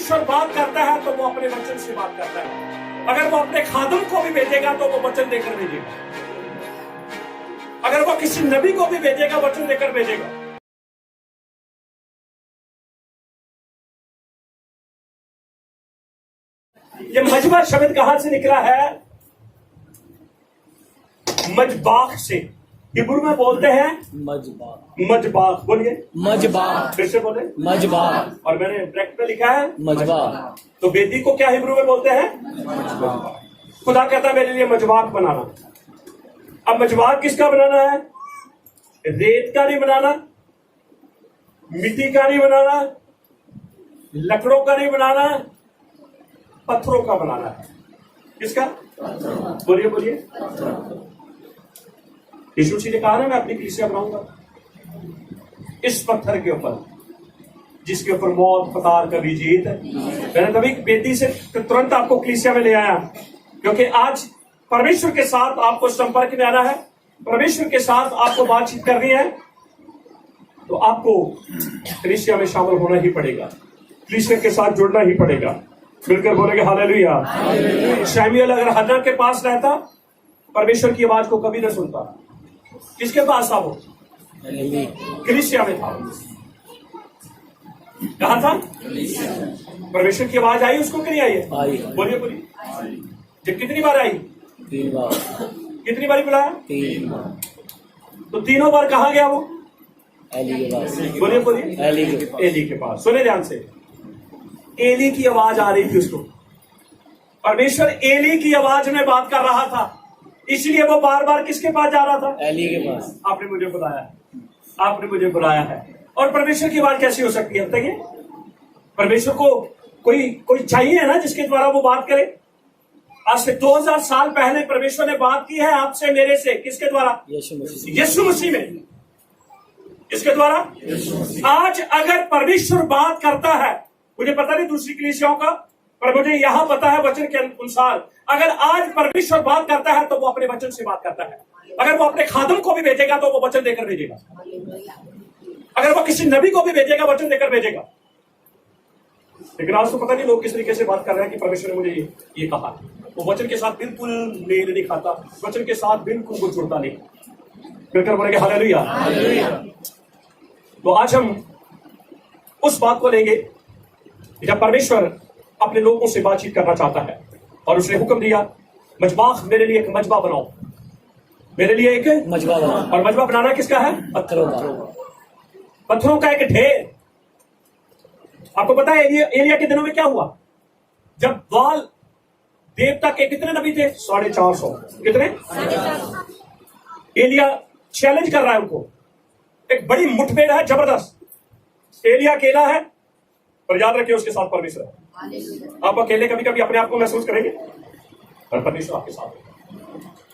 परमेश्वर बात करता है तो वो अपने वचन से बात करता है। अगर वो अपने खादम को भी भेजेगा तो वो वचन देकर भेजेगा। अगर वो किसी नबी को भी भेजेगा वचन देकर भेजेगा। ये मजबा शब्द कहां से निकला है? मजबाख से। हिब्रू में बोलते हैं मजबाख। मजबाख। बोलिए मजबाख। फिर से बोले मजबाख। और मैंने ब्रैकेट में लिखा है मजबाख। तो वेदी को क्या हिब्रू में बोलते हैं? खुदा कहता है मेरे लिए मजबाख बनाना। अब मजबाख किसका बनाना है? रेत का नहीं बनाना, मिट्टी का नहीं बनाना, लकड़ों का नहीं बनाना, पत्थरों का बनाना है। किसका? बोलिए बोलिए। यीशु जी ने कहा ना मैं अपनी कलीसिया बनाऊंगा इस पत्थर के ऊपर जिसके ऊपर मौत पताल कभी जीत। मैंने तभी बेटी से तुरंत आपको कलीसिया में ले आया क्योंकि आज परमेश्वर के साथ आपको संपर्क में आना है, परमेश्वर के साथ आपको बातचीत करनी है, तो आपको कलीसिया में शामिल होना ही पड़ेगा, कलीसिया के साथ जुड़ना ही पड़ेगा। मिलकर बोलेंगे हालेलुया। शैमुएल अगर हन्ना के पास रहता परमेश्वर की आवाज को कभी न सुनता। किसके पास था वो? कलीसिया में था। कहा था? परमेश्वर की आवाज आई उसको कि नहीं आई है? बोलिए बोलिए। जब कितनी बार आई? 3 बार। कितनी बार बुलाया? 3 बार। तो तीनों बार कहाँ गया वो? एली के पास। बोलिए बोलिए। एली के पास। सुने ध्यान से, एली की आवाज आ रही थी उसको। परमेश्वर एली की आवाज में बात कर रहा था, इसलिए वो बार बार किसके पास जा रहा था? एली के पास। आपने मुझे बुलाया है, आपने मुझे बुलाया है। और परमेश्वर की आवाज कैसी हो सकती है? बताइए। परमेश्वर को कोई चाहिए ना जिसके द्वारा वो बात करे। आज से 2000 साल पहले परमेश्वर ने बात की है आपसे मेरे से। किसके द्वारा? यीशु मसीह में। किसके द्वारा? आज अगर परमेश्वर बात करता है, मुझे पता नहीं दूसरी कलीसियाओं का, पर मुझे यहां पता है वचन के अनुसार अगर आज परमेश्वर बात करता है तो वो अपने वचन से बात करता है। अगर वो अपने खादम को भी भेजेगा तो वो वचन देकर भेजेगा। अगर वो किसी नबी को भी भेजेगा वचन देकर भेजेगा। लेकिन आज तो पता नहीं लोग किस तरीके से बात कर रहे हैं कि परमेश्वर ने मुझे ये कहा। वो वचन के साथ बिल्कुल मेल नहीं खाता, वचन के साथ बिल्कुल वो जुड़ता नहीं। मिलकर बोलेंगे हालेलुया। तो आज हम उस बात को लेंगे जब परमेश्वर अपने लोगों से बातचीत करना चाहता है और उसने हुक्म दिया मजबाख मेरे लिए एक मजबा बनाओ, मेरे लिए एक मजबा बनाओ। और मजबा बनाना किसका है? पत्थरों का। पत्थरों का एक ढेर। आपको पता है एलिया के दिनों में क्या हुआ? जब बाल देवता के कितने नबी थे? 450। कितने? एलिया चैलेंज कर रहा है उनको। एक बड़ी मुठभेड़ है जबरदस्त। एलिया अकेला है पर याद रखिए उसके साथ परमेश्वर है। आप अकेले कभी कभी अपने आप को महसूस करेंगे पर परमेश्वर आपके साथ है,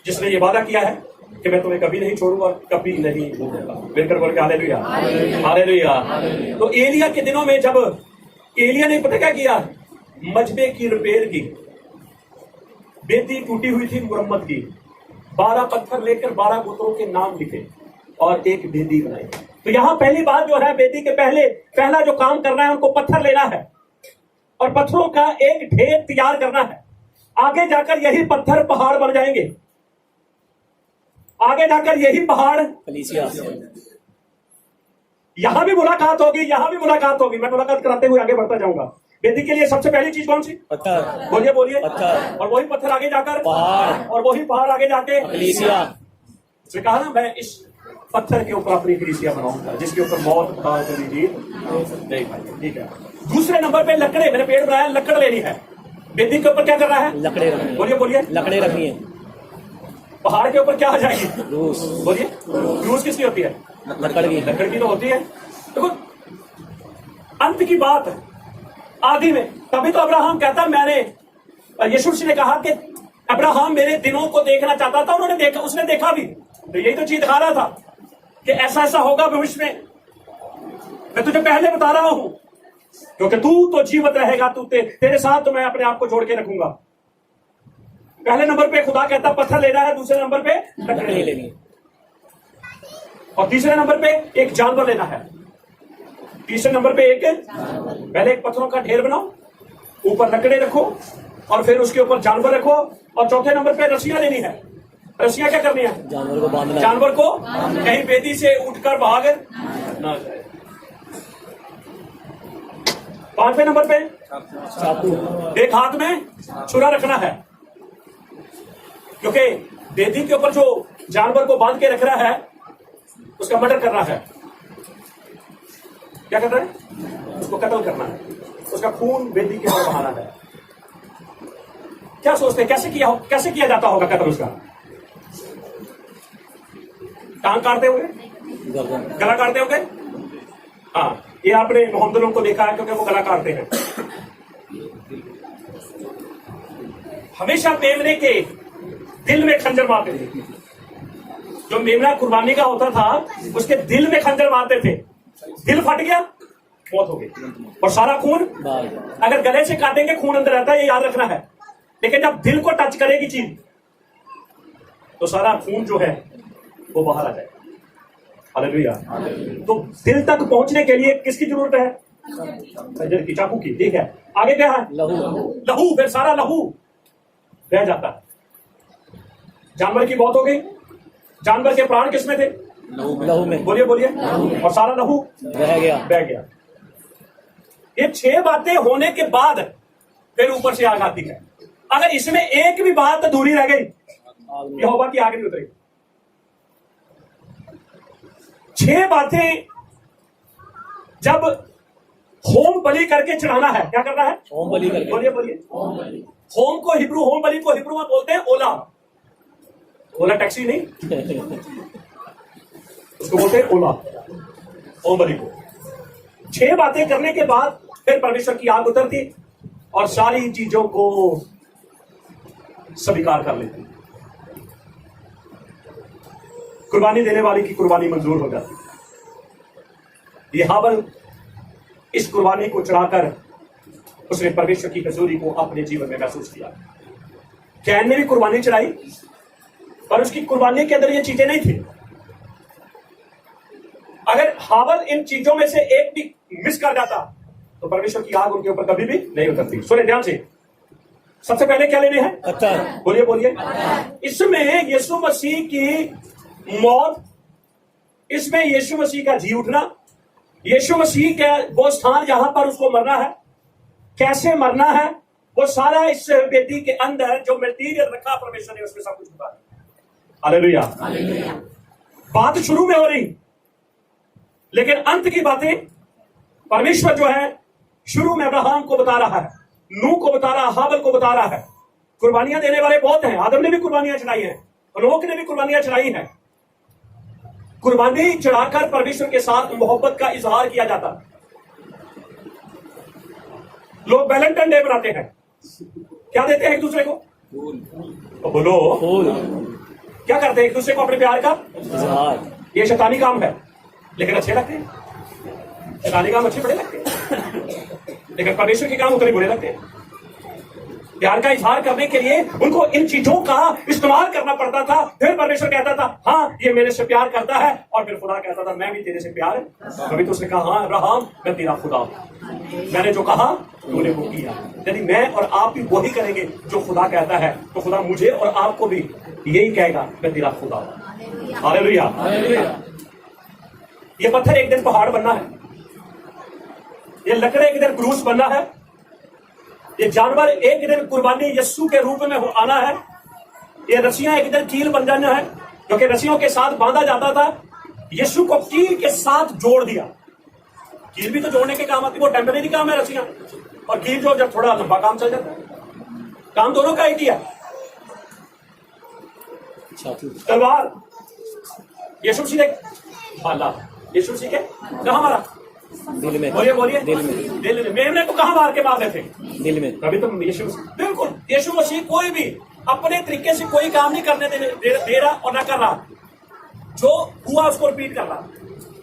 जिसने ये वादा किया है कि मैं तुम्हें कभी नहीं छोड़ूंगा और कभी नहीं भूलूंगा। मिलकर बोल के हालेलुया हालेलुया। तो एलिया के दिनों में जब एलिया ने पता क्या किया? मजबे की रिपेयर की, बेदी टूटी हुई थी मुरम्मत की, 12 पत्थर लेकर 12 गोत्रों के नाम लिखे और एक बेदी बनाई। तो यहां पहली बात जो है, बेदी के पहला जो काम करना है उनको पत्थर लेना है और पत्थरों का एक ढेर तैयार करना है। आगे जाकर यही पत्थर पहाड़ बन जाएंगे। आगे जाकर यही पहाड़ यहां भी मुलाकात होगी, यहां भी मुलाकात होगी। मैं मुलाकात कराते हुए आगे बढ़ता जाऊंगा। बेदी के लिए सबसे पहली चीज कौन सी? पत्थर। बोलिए बोलिए। पत्थर। और वही पत्थर आगे जाकर पहाड़, और वही पहाड़ आगे जाके कलीसिया। उसने कहा ना मैं इस पत्थर के ऊपर अपनी कलीसिया बनाऊंगा जिसके ऊपर मौत पताल कभी जीत नहीं पाएगी। ठीक है। दूसरे नंबर पे लकड़े, मैंने पेड़ बनाया, लकड़ लेनी है। बेदी के ऊपर क्या करना है? लकड़े रखनी। बोलिए बोलिए। लकड़े रखनी है। पहाड़ के ऊपर क्या आ जाएगी? रूस। बोलिए। रूस किसकी होती है? लकड़ की। लकड़ की तो होती है। देखो अंत की बात है आदि में। तभी तो अब्राहम कहता, मैंने यीशु ने कहा कि अब्राहम मेरे दिनों को देखना चाहता था, उन्होंने देखा, उसने देखा भी। तो यही तो चीज दिखा रहा था कि ऐसा ऐसा होगा भविष्य में। मैं तुझे पहले बता रहा हूं क्योंकि तू तो जीवित रहेगा, तू तेरे साथ तो मैं अपने आप को जोड़ के रखूंगा। पहले नंबर पे खुदा कहता पत्थर लेना है, दूसरे नंबर पे लकड़ी लेनी है और तीसरे नंबर पे एक जानवर लेना है। तीसरे नंबर पे एक, पहले एक पत्थरों का ढेर बनाओ, ऊपर लकड़े रखो और फिर उसके ऊपर जानवर रखो और चौथे नंबर पे रस्सियां लेनी है। रस्सियां क्या करनी है? जानवर को बांधना है। जानवर को कहीं बेदी से उठकर भाग ना जाए। 5वें नंबर पे चाकू। एक हाथ में छुरा रखना है, क्योंकि बेदी के ऊपर जो जानवर को बांध के रख रहा है उसका मर्डर करना है। क्या करना है? उसको कत्ल करना है, उसका खून बेदी के ऊपर बहाना है। क्या सोचते हैं कैसे किया जाता होगा कत्ल उसका? टांग काटते होंगे, गर्दन। गला काटते होंगे। हाँ, ये आपने मोहम्मदों को देखा है क्योंकि वो गला काटते हैं। हमेशा मेमने के दिल में खंजर मारते थे। जो मेमना कुर्बानी का होता था उसके दिल में खंजर मारते थे। दिल फट गया, मौत हो गई और सारा खून बाहर। अगर गले से काटेंगे खून अंदर रहता है, ये याद रखना है। लेकिन जब दिल को टच करेगी चीज तो सारा खून जो है वो बाहर आ जाएगा। हालेलुया। तो दिल तक पहुंचने के लिए किसकी जरूरत है? खंजर की, चाकू की। ठीक है, आगे क्या है? लहू। लहू। फिर सारा लहू बह जाता है। जानवर की मौत हो गई। जानवर के प्राण किसमें थे? लहू में। बोलिए बोलिए। और सारा लहू बह गया। बह गया। ये 6 बातें होने के बाद फिर ऊपर से आग आती है। अगर इसमें एक भी बात अधूरी रह गई, यहोवा की आग नहीं उतरेगी। 6 बातें जब होम बलि करके चढ़ाना है, क्या करना है? होम बलि करके। बोलिए बोलिए। होम को हिब्रू, होम बलि को हिब्रू में बोलते हैं ओला। ओला टैक्सी नहीं, उसको बोलते हैं ओला, होम बलि को। 6 बातें करने के बाद फिर परमेश्वर की आग उतरती और सारी चीजों को स्वीकार कर लेती। कुर्बानी देने वाले की कुर्बानी मंजूर हो जाती। ये हाबल इस कुर्बानी को चढ़ाकर उसने परमेश्वर की हजूरी को अपने जीवन में महसूस किया। कैन ने भी कुर्बानी चढ़ाई, पर उसकी कुर्बानी के अंदर ये चीजें नहीं थी। अगर हाबल इन चीजों में से एक भी मिस कर जाता तो परमेश्वर की आग उनके ऊपर कभी भी नहीं उतरती। सुने ध्यान से। सबसे पहले क्या लेने हैं? पत्थर। बोलिए बोलिए। इसमें यीशु मसीह की मौत, इसमें यीशु मसीह का जी उठना, यीशु मसीह का वो स्थान जहां पर उसको मरना है, कैसे मरना है, वो सारा इस बेदी के अंदर जो मटीरियल रखा परमेश्वर ने उसमें सब कुछ बता दिया। हालेलुया। बात शुरू में हो रही, लेकिन अंत की बातें परमेश्वर जो है शुरू में अब्राहम को बता रहा है, नूह को बता रहा है, हाबल को बता रहा है। कुर्बानियां देने वाले बहुत हैं। आदम ने भी कुर्बानियां चढ़ाई हैं, नूह ने भी कुर्बानियां चढ़ाई हैं। कुर्बानी चढ़ाकर परमेश्वर के साथ मोहब्बत का इजहार किया जाता। लोग वैलेंटाइन डे बनाते हैं, क्या देते हैं एक दूसरे को? तो बोलो, फूल। क्या करते हैं एक दूसरे को अपने प्यार का इजहार। ये शैतानी काम है, लेकिन अच्छे लगते हैं। शैतानी काम अच्छे बड़े लगते हैं, लेकिन परमेश्वर के काम उतने बुरे लगते हैं। प्यार का इजहार करने के लिए उनको इन चीजों का इस्तेमाल करना पड़ता था। फिर परमेश्वर कहता था हाँ ये मेरे से प्यार करता है, और फिर खुदा कहता था मैं भी तेरे से प्यार। कभी तो उसने कहा हाँ अब्राहम मैं तेरा खुदा, मैंने जो कहा तूने वो किया। यदि मैं और आप भी वही करेंगे जो खुदा कहता है, तो खुदा मुझे और आपको भी यही कहेगा मैं तेरा खुदा हूं। हालेलुया। ये पत्थर एक दिन पहाड़ बनना है, ये लकड़े एक दिन क्रूस बनना है, ये जानवर एक दिन कुर्बानी यस्सु के रूप में आना है, ये रस्सियां एक दिन कील बन जाना है, क्योंकि रस्सियों के साथ बांधा जाता था। यीशु को कील के साथ जोड़ दिया। कील भी तो जोड़ने के काम आती है, वो टेम्परेरी काम है रस्सियां, और कील जो जब थोड़ा लंबा काम चल जाता है। काम दोनों का एक ही है। तलवार यीशु मसीह ने भाला, यीशु मसीह के कहां मारा? दिल में। बोलिए बोलिए। दिल में। दिल में। मेमने को कहां मार के मारते थे? दिल में। अभी तो यीशु बिल्कुल यीशु मसीह कोई भी अपने तरीके से कोई काम नहीं करने दे रहा और ना कर रहा, जो हुआ उसको रिपीट कर रहा,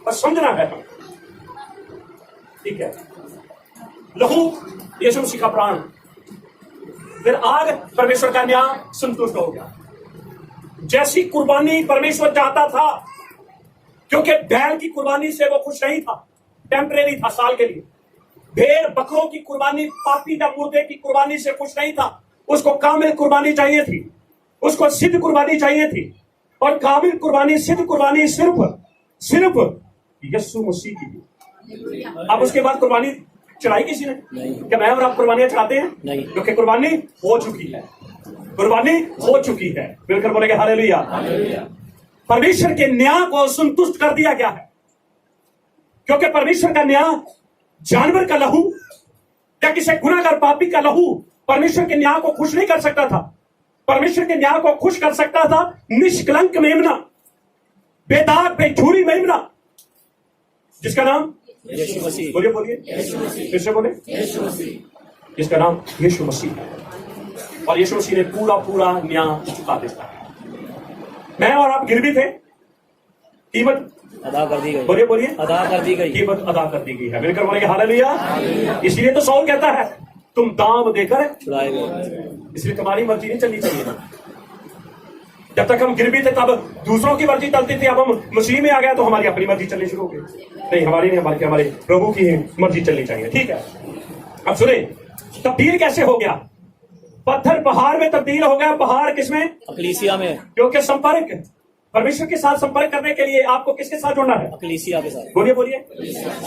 बस समझना है। ठीक है, लहू यीशु मसीह का प्राण, फिर आग परमेश्वर का न्याय संतुष्ट हो गया। जैसी कुर्बानी परमेश्वर चाहता था, क्योंकि बैल की कुर्बानी से वो खुश नहीं था, टेम्परेरी था, साल के लिए, भेड़ बकरों की कुर्बानी, पापी या मुर्दे की कुर्बानी से खुश नहीं था। उसको कामिल कुर्बानी चाहिए थी, उसको सिद्ध कुर्बानी चाहिए थी। और कामिल कुर्बानी, सिद्ध कुर्बानी सिर्फ यीशु मसीह की थी। अब उसके बाद कुर्बानी चढ़ाई किसी ने? नहीं। क्या मैं और आप कुर्बानियां चढ़ाते हैं? नहीं। क्योंकि कुर्बानी हो चुकी है, कुर्बानी हो चुकी है। मिलकर बोलेंगे हालेलुया। परमेश्वर के न्याय को संतुष्ट कर दिया गया है, क्योंकि परमेश्वर का न्याय जानवर का लहू या किसी गुनाहगार पापी का लहू परमेश्वर के न्याय को खुश नहीं कर सकता था। परमेश्वर के न्याय को खुश कर सकता था निष्कलंक मेमना, बेदाग बेझूरी मेमना, जिसका नाम यीशु मसीह। बोलिए बोलिए, फिर से बोले, जिसका नाम यीशु मसीह है। और यीशु मसीह ने पूरा पूरा न्याय चुका देता है। मैं और आप गिरवी थे, कीमत अदा कर दी गई। बोलिए बोलिए, अदा कर दी गई। कीमत अदा कर दी गई है। मिलकर बोलेंगे हालेलुया। इसलिए तो सौल कहता है तुम दाम देकर छुड़ाए गए। इसलिए तुम्हारी मर्जी नहीं चलनी चाहिए। जब तक हम गिरवी थे तब दूसरों की मर्जी चलती थी, अब हम मसीह में आ गए तो हमारी अपनी मर्जी चलनी शुरू हो गई। नहीं, हमारी नहीं, हमारे प्रभु की मर्जी चलनी चाहिए। ठीक है, अब सुने तब्दील कैसे हो गया। पत्थर पहाड़ में तब्दील हो गया। पहाड़ किसमें? अकलीसिया में। क्योंकि संपर्क, परमेश्वर के साथ संपर्क करने के लिए आपको किसके साथ जुड़ना है? अकलीसिया के साथ। बोलिए बोलिए,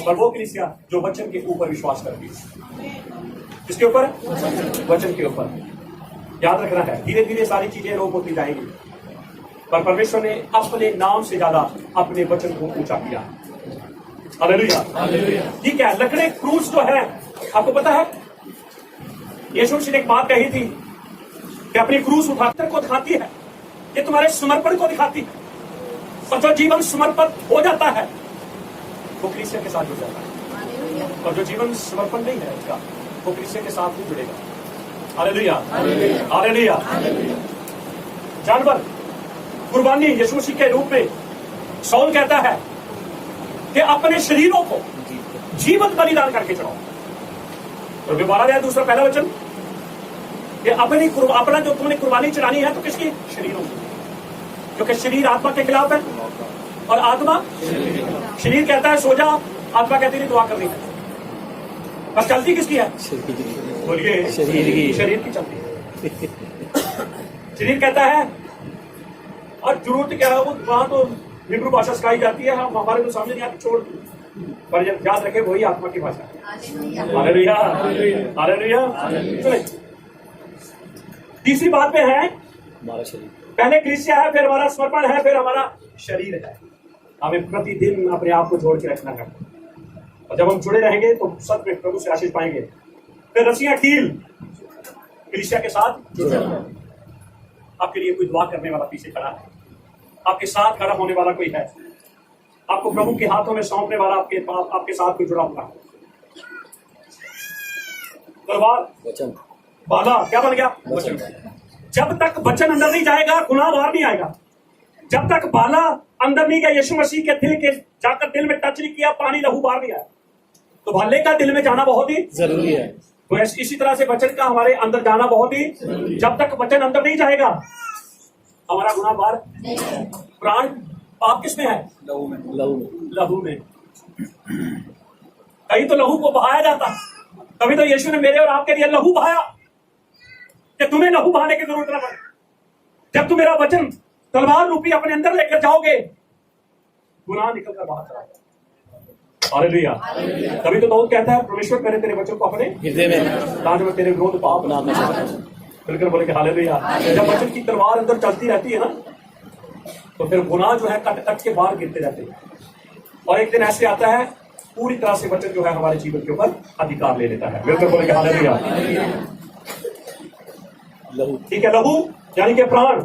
और वो कलीसिया जो वचन के ऊपर विश्वास करती है। किसके ऊपर? वचन के ऊपर। याद रखना है, धीरे धीरे सारी चीजें लोप होती जाएंगी, पर परमेश्वर ने अपने नाम से ज्यादा अपने वचन को ऊंचा किया। हालेलुया। ठीक है, लकड़े क्रूस जो है, आपको पता है यीशु मसीह ने एक बात कही थी कि अपनी क्रूस उठाकर को दिखाती है, ये तुम्हारे समर्पण को दिखाती है। और जो जीवन समर्पण हो जाता है वो कलीसिया के साथ जुड़ जाता है, और जो जीवन समर्पण नहीं है उसका, वो कलीसिया के साथ नहीं जुड़ेगा। Hallelujah, hallelujah. जानवर कुर्बानी यीशु मसीह के रूप में सौल कहता है कि अपने शरीरों को जीवंत बलिदान करके चढ़ाओ। तो 12 अध्याय दूसरा पहला वचन, कि अपना जो तुमने कुर्बानी चढ़ानी है तो किसकी? शरीरों की, क्योंकि शरीर आत्मा के खिलाफ है और आत्मा शरीर कहता है सो जा, आत्मा कहती है दुआ करनी है। बस चलती किसकी है? बोलिए, शरीर की चलती है। शरीर कहता है, और जरूरत क्या है, वो वहां तो हिब्रू भाषा सिखाई जाती है, हम हमारे तो सामने नहीं आती, छोड़, पर याद रखे वही आत्मा की भाषा है। Hallelujah, hallelujah. तीसरी बात में है हमारा शरीर। पहले कलीसिया है, फिर हमारा समर्पण है, फिर हमारा शरीर है। हमें प्रतिदिन अपने आप को जोड़ के रखना है, और जब हम जुड़े रहेंगे तो सच में प्रभु से आशीष पाएंगे। फिर रसिया कील कलीसिया के साथ जुड़ जाना। आपके लिए कोई दुआ करने वाला पीछे खड़ा है, आपके साथ खड़ा होने वाला कोई है, आपको प्रभु के हाथों में सौंपने वाला आपके साथ कोई जुड़ा हुआ है। तलवार, वचन, बाला क्या बन गया? वचन। जब तक वचन अंदर नहीं जाएगा गुनाह बाहर नहीं आएगा। जब तक बाला अंदर नहीं गया, यीशु मसीह के दिल के जाकर दिल में टच नहीं किया, पानी लहू बाहर नहीं आया, तो भाले का दिल में जाना बहुत ही जरूरी है। तो इसी तरह से वचन का हमारे अंदर जाना बहुत ही, जब तक वचन अंदर नहीं जाएगा हमारा गुनाह बाहर। प्राण पाप किसमें है? लहू में। लहू में। कहीं तो लहू को बहाया जाता, तभी तो यीशु ने मेरे और आपके लिए लहू बहाया, कि तुम्हें लहू बहाने की जरूरत न पड़े। जब तुम मेरा वचन तलवार रूपी अपने अंदर लेकर जाओगे, गुनाह निकल कर बाहर चला जाएगा। हालेलुया। तभी तो दाऊद कहता है, परमेश्वर मैंने तेरे वचन को अपने हृदय में ताज में तेरे विरोध पाप अपना बिल्कुल बोले कि हालेलुया। जब वचन की तलवार अंदर चलती रहती है ना, तो फिर गुनाह जो है कट कट के बाहर गिरते रहते हैं, और एक दिन ऐसे आता है पूरी तरह से वचन जो है हमारे जीवन के ऊपर अधिकार ले लेता है। बिल्कुल बोले कि हालेलुया। लहू। ठीक है, लहू यानी कि प्राण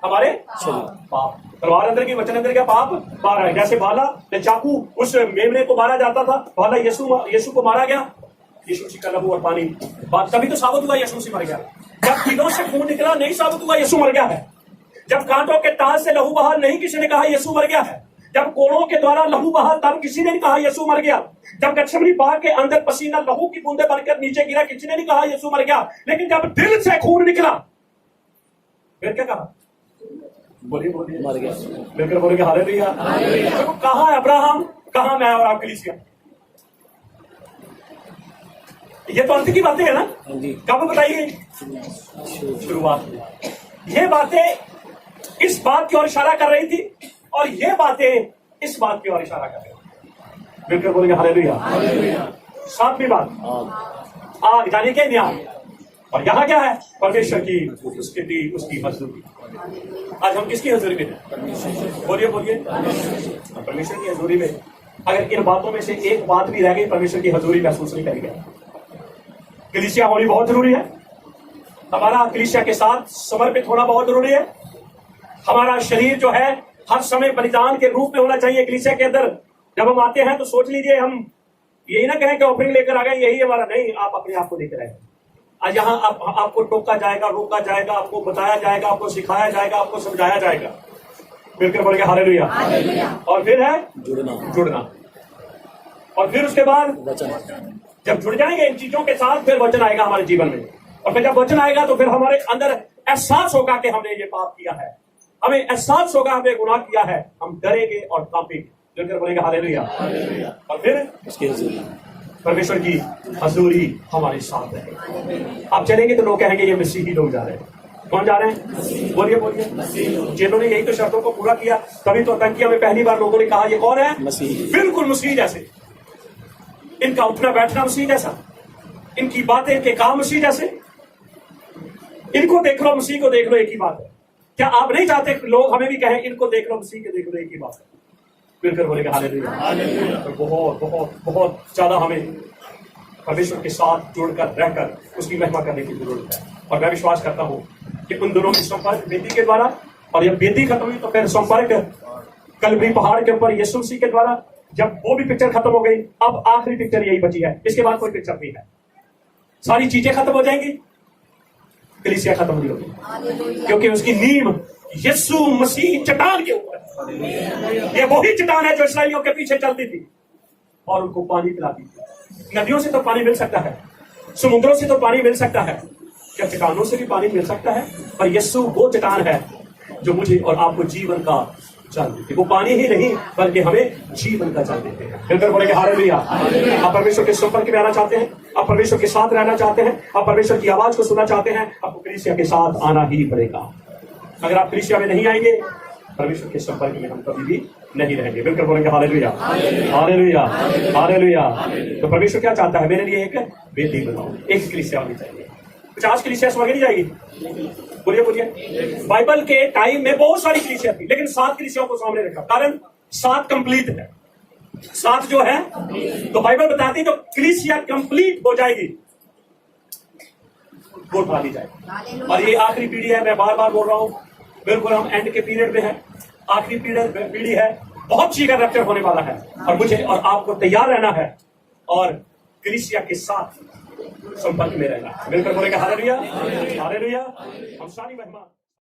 हमारे पाप। तलवार अंदर की, वचन अंदर क्या? पाप बाहर है। जैसे भाला या चाकू उस मेमने को मारा जाता था, भाला यीशु को मारा गया, यीशु मसीह का लहू और पानी बात, तभी तो साबित हुआ यीशु मसीह मर गया। जब कीड़ों से खून निकला नहीं साबित हुआ यीशु मर गया है। जब कांटों के ताज से लहू बहा नहीं किसी ने कहा यीशु मर गया है। जब कोड़ों के द्वारा लहू बहा तब किसी ने नहीं कहा यीशु मर गया। जब गठशमनी बाग के अंदर पसीना लहू की बूंदे बनकर नीचे गिरा, किसी ने नहीं कहा यीशु मर गया। लेकिन जब दिल से खून निकला, फिर क्या कहा? बोलिए बोलिए, मर गया। बिल्कुल बोलेंगे हालेलुया। देखो कहाँ है अब्राहम, कहाँ मैं और आप कलीसिया? ये तो अंत की बातें है ना। हाँ जी। कब बताइए? शुरुआत में। ये बातें इस बात की ओर इशारा कर रही थी और ये बातें इस बात की ओर इशारा कर रही थी। बिल्कुल बोलेंगे हालेलुया। सातवीं बात, आग यानी के न्याय। और यहाँ क्या है? परमेश्वर की स्तुति, उसकी हजूरी। आज हम किसकी हजूरी में हैं? बोलिए बोलिए। परमेश्वर की हजूरी में। अगर इन बातों में से एक बात भी रह गई, परमेश्वर की हजूरी महसूस नहीं करेंगे। कलीसिया होनी बहुत जरूरी है। हमारा कलीसिया के साथ समर्पित होना बहुत जरूरी है। हमारा शरीर जो है हर समय बलिदान के रूप में होना चाहिए कलीसिया के अंदर। जब हम आते हैं तो सोच लीजिए, हम यही ना कहें कि ऑफरिंग लेकर आ गए, यही हमारा नहीं। आप अपने आप को लेकर आए। आज यहाँ आपको टोका जाएगा, रोका जाएगा, आपको बताया जाएगा, आपको सिखाया जाएगा, आपको समझाया जाएगा। मिलकर बोलेंगे हालेलुया। और फिर है जुड़ना। और फिर उसके बाद वचन। जब जुड़ जाएंगे इन चीजों के साथ, फिर वचन आएगा हमारे जीवन में। और फिर जब वचन आएगा तो फिर हमारे अंदर एहसास होगा कि हमने ये पाप किया है। हमें एहसास होगा हमने गुनाह किया है। हम डरेंगे और कांपेंगे। मिलकर बोलेंगे हालेलुया। और फिर उसकी हजूरी, परमेश्वर की हजूरी हमारे साथ है। आप चलेंगे तो लोग कहेंगे ये मसीही लोग जा रहे हैं। कौन जा रहे हैं? बोलिए बोलिए। जिन्होंने यही तो शर्तों को पूरा किया, तभी तो तंकिया में पहली बार लोगों ने कहा ये कौन है? मसीही। बिल्कुल मसीह जैसे। इनका उठना बैठना मसीह जैसा, इनकी बातें, इनके काम मसीह जैसे। इनको देख लो, मसीह को देख लो, एक ही बात है। क्या आप नहीं चाहते लोग हमें भी कहें इनको देख लो, मसीह को देख लो, एक ही बात है? मिलकर बोलेगा हालेलुया। तो बहुत बहुत बहुत ज्यादा हमें परमेश्वर के साथ जुड़कर रहकर उसकी महिमा करने की जरूरत है। और मैं विश्वास करता हूं कि उन दोनों की संपर्क वेदी के द्वारा, और जब वेदी खत्म हुई तो फिर संपर्क कलवरी पहाड़ के ऊपर यीशु मसीह के द्वारा। जब वो भी पिक्चर खत्म हो गई, अब आखिरी पिक्चर यही बची है। इसके बाद कोई पिक्चर नहीं है। सारी चीजें खत्म हो जाएंगी, कलीसिया खत्म नहीं होगी, क्योंकि उसकी नींव यीशु मसीह चट्टान के ऊपर। ये वही चट्टान है जो इसराइलियों के पीछे चलती थी और उनको पानी पिलाती थी। नदियों से तो पानी मिल सकता है, समुद्रों से तो पानी मिल सकता है, क्या चट्टानों से भी पानी मिल सकता है? पर यीशु वो चट्टान है जो मुझे और आपको जीवन का जल देते। वो पानी ही नहीं बल्कि हमें जीवन का जल देते हैं। मिलकर बोलेंगे हालेलुया। आप परमेश्वर के संपर्क में आना चाहते हैं, आप परमेश्वर के साथ रहना चाहते हैं, आप परमेश्वर की आवाज को सुनना चाहते हैं, आपको कलीसिया के साथ आना ही पड़ेगा। अगर आप कलीसिया में नहीं आएंगे, परमेश्वर के संपर्क में हम कभी भी नहीं रहेंगे। मिलकर बोलेंगे हालेलुया। हालेलुया। हालेलुया। तो परमेश्वर क्या चाहता है? मेरे लिए एक वेदी बनाओ। एक कलीसिया होनी चाहिए। 50 कलीसिया स्वर्ग नहीं जाएगी? बोलिए बोलिए। बाइबल के टाइम में बहुत सारी कलीसिया थी, लेकिन 7 कलीसियाओं को सामने रखा। कारण 7 कंप्लीट है। 7 जो है, तो बाइबल बताती है जो कलीसिया कंप्लीट हो जाएगी वो उठा ली जाएगी। और ये आखिरी पीढ़ी है, मैं बार बार बोल रहा हूं, बिल्कुल हम एंड के पीरियड में है। आखिरी पीढ़ी है, बहुत शीघ्र रैप्चर होने वाला है। और मुझे और आपको तैयार रहना है और कलीसिया के साथ संपर्क में रहना। मिलकर बोलेगा हालेलुया। हालेलुया। हम सारी महिमा